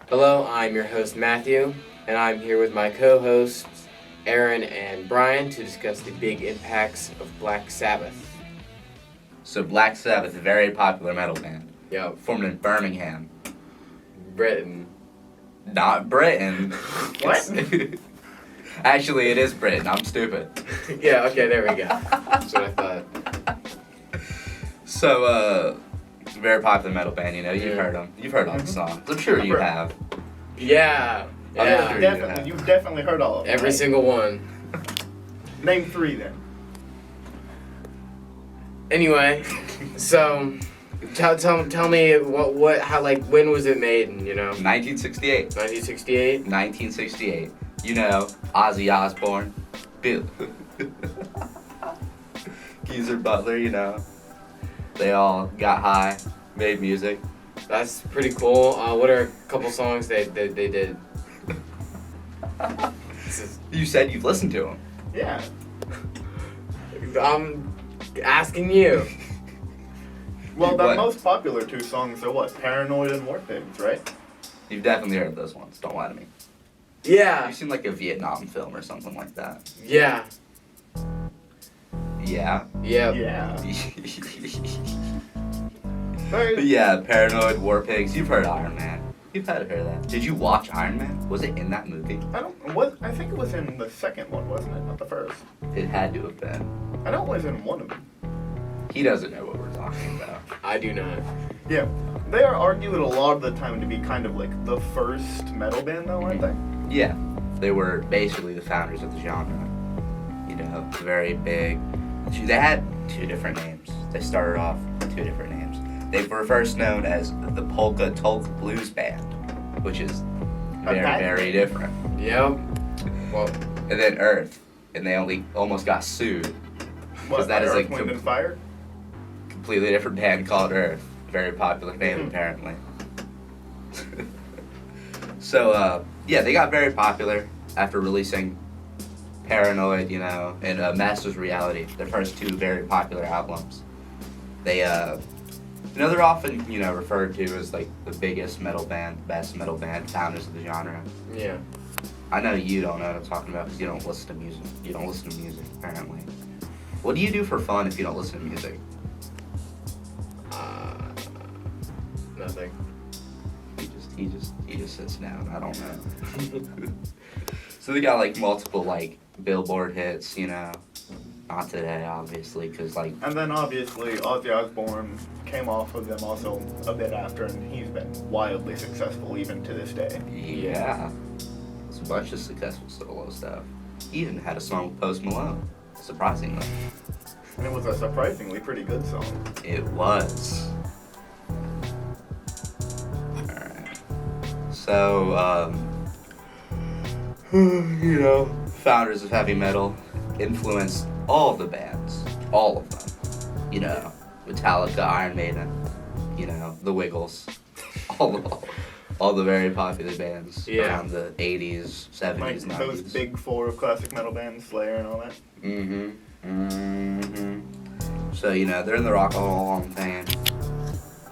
Hello, I'm your host Matthew, and I'm here with my co-hosts Aaron and Brian to discuss the big impacts of Black Sabbath. So Black Sabbath, a very popular metal band, Yo, formed in Birmingham. Britain. Not Britain. What? Actually, it is Britain. I'm stupid. Yeah, okay, there we go. That's what I thought. So, it's a very popular metal band, you've Yeah. heard them. You've heard all the songs. I'm sure you have. Yeah, I'm yeah. sure Definitely. You've definitely heard all of them. Every right? single one. Name three then. Anyway, so tell me when was it made? 1968. 1968. 1968. Ozzy Osbourne, Bill, Geezer Butler, they all got high, made music. That's pretty cool. What are a couple songs they did? You said you've listened to them. Yeah. I'm asking you. Well, the What? most popular two songs are what? Paranoid and War Pigs, right? You've definitely heard those ones. Don't lie to me. Yeah. You've seen like a Vietnam film or something like that. Yeah. Yeah. Yeah. Yeah. Very- Yeah, Paranoid, War Pigs. You've heard Iron Man. You've had to hear that. Did you watch Iron Man? Was it in that movie? I think it was in the second one, wasn't it? Not the first. It had to have been. I know it was in one of them. He doesn't know what we're talking about. I do not. Yeah. They are argued a lot of the time to be kind of like the first metal band, though, aren't they? Yeah, they were basically the founders of the genre. Very big. They had two different names. They started off with two different names. They were first known as the Polka Tulk Blues Band, which is very, Okay. very different. Yep. Well, And then Earth, and they almost got sued. What? that is, Earth, like, Wind, and Fire? Completely different band called Earth. Very popular name, apparently. So, they got very popular after releasing Paranoid, and Masters Reality, their first two very popular albums. They, they're often, referred to as, like, the biggest metal band, best metal band, founders of the genre. yeah. I know you don't know what I'm talking about because you don't listen to music. You don't listen to music, apparently. What do you do for fun if you don't listen to music? Nothing. He just sits down. I don't know. So they got like multiple like Billboard hits, Not today, obviously, because like And then obviously Ozzy Osbourne came off of them also a bit after, and he's been wildly successful even to this day. yeah, it's a bunch of successful solo stuff. He even had a song with Post Malone, surprisingly. And it was a surprisingly pretty good song. It was. Alright. So, founders of heavy metal influenced all of the bands. All of them. Metallica, Iron Maiden, The Wiggles. All the very popular bands around the 80s, 70s, Like 90s. those big four of classic metal bands, Slayer and all that. So, they're in the Rock and Roll Hall of Fame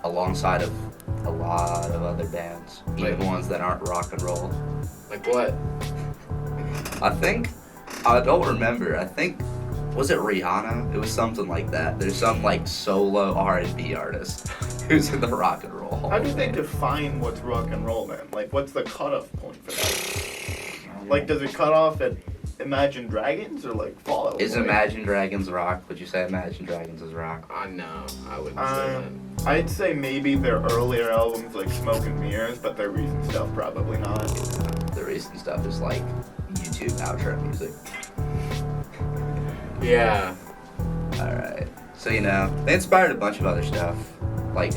alongside of a lot of other bands, even Like- ones that aren't rock and roll. Like what? I don't remember. Was it Rihanna? It was something like that. There's some like solo R&B artist who's in the Rock and Roll Hall How of do they Fame. define what's rock and roll then? Like, what's the cutoff point for that? Like, does it cut off at Imagine Dragons or like Fall Out Is Boy? Imagine Dragons rock? Would you say Imagine Dragons is rock? No, I wouldn't say I'd say maybe their earlier albums like Smoke and Mirrors, but their recent stuff probably not. The recent stuff is like YouTube outro music. that. Yeah. Alright. So, they inspired a bunch of other stuff. Like,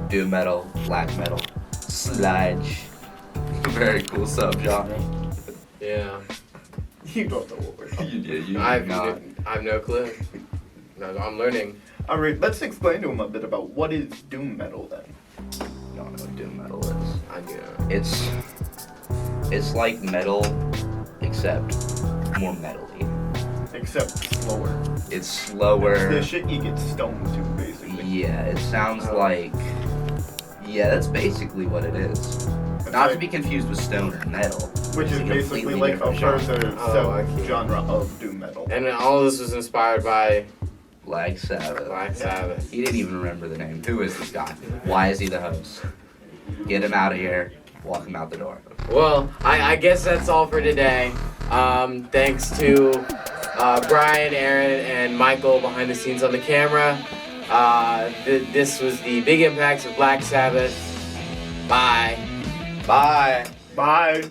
doom metal, black metal, sludge. Very cool subgenre. Yeah. You don't know what we're talking You I do not. have no clue. No, I'm learning. Alright, let's explain to him a bit about what is doom metal then. You don't know what doom metal is. I do not. It's like metal, except more metally. Except slower. It's slower. The shit you get stoned to, basically. Yeah, it sounds like. Yeah, that's basically what it is. And Not to be confused with stoner metal. Which is It's a basically completely like a different genre. further I see. subgenre of doom metal. And all this was inspired by Black Sabbath. Black Sabbath. He didn't even remember the name. Who is this guy? Why is he the host? Get him out of here. Walk him out the door. Well, I guess that's all for today. Thanks to Brian, Aaron, and Michael behind the scenes on the camera. This was the Big Impacts of Black Sabbath. Bye. Bye. Bye.